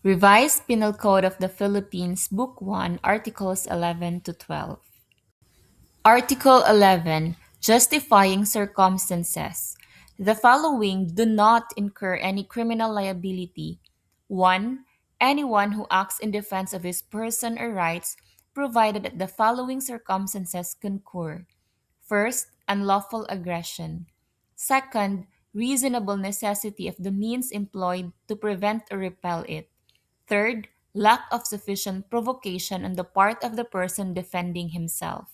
Revised Penal Code of the Philippines, Book 1, Articles 11 to 12. Article 11. Justifying circumstances. The following do not incur any criminal liability. 1. Anyone who acts in defense of his person or rights, provided that the following circumstances concur. First, unlawful aggression. Second, reasonable necessity of the means employed to prevent or repel it. Third, lack of sufficient provocation on the part of the person defending himself.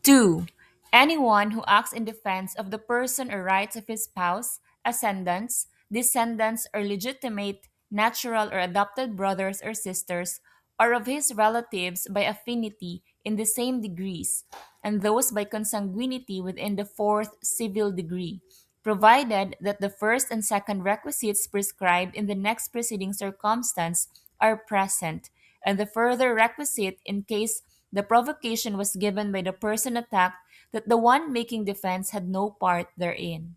2. Anyone who acts in defense of the person or rights of his spouse, ascendants, descendants, or legitimate, natural, or adopted brothers or sisters, or of his relatives by affinity in the same degrees, and those by consanguinity within the fourth civil degree, provided that the first and second requisites prescribed in the next preceding circumstance are present, and the further requisite in case the provocation was given by the person attacked that the one making defense had no part therein.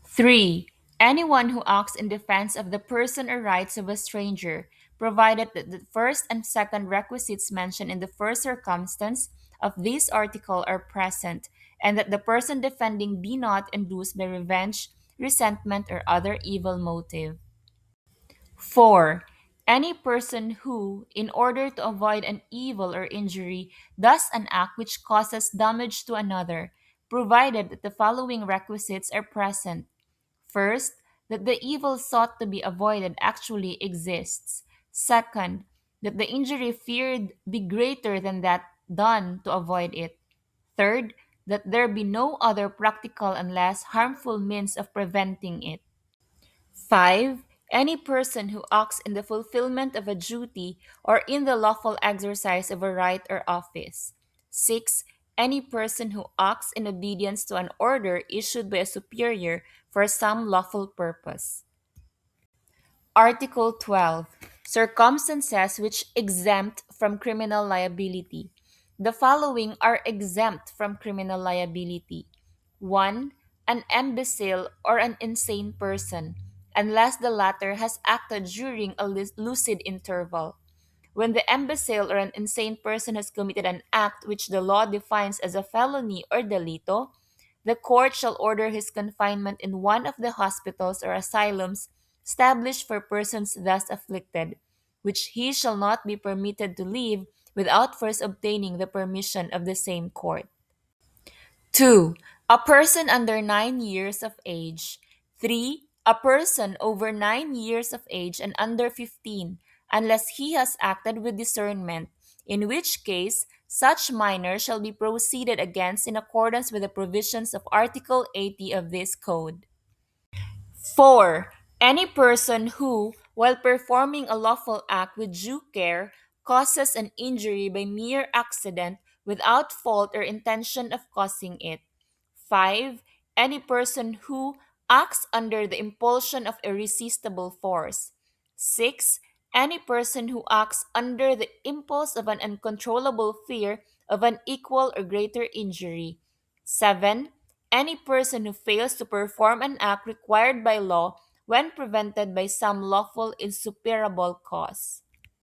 3. Anyone who acts in defense of the person or rights of a stranger, provided that the first and second requisites mentioned in the first circumstance of this article are present, and that the person defending be not induced by revenge, resentment, or other evil motive. 4. Any person who, in order to avoid an evil or injury, does an act which causes damage to another, provided that the following requisites are present. First, that the evil sought to be avoided actually exists. Second, that the injury feared be greater than that done to avoid it. Third, that there be no other practical and less harmful means of preventing it. 5. Any person who acts in the fulfillment of a duty or in the lawful exercise of a right or office. 6. Any person who acts in obedience to an order issued by a superior for some lawful purpose. Article 12. Circumstances which exempt from criminal liability. The following are exempt from criminal liability. 1. An imbecile or an insane person, unless the latter has acted during a lucid interval. When the imbecile or an insane person has committed an act which the law defines as a felony or delito, the court shall order his confinement in one of the hospitals or asylums established for persons thus afflicted, which he shall not be permitted to leave without first obtaining the permission of the same court. 2. A person under 9 years of age. 3. A person over 9 years of age and under 15, unless he has acted with discernment, in which case such minor shall be proceeded against in accordance with the provisions of Article 80 of this code. 4. Any person who, while performing a lawful act with due care, causes an injury by mere accident without fault or intention of causing it. 5. Any person who acts under the impulsion of irresistible force. 6. Any person who acts under the impulse of an uncontrollable fear of an equal or greater injury. 7. Any person who fails to perform an act required by law when prevented by some lawful insuperable cause.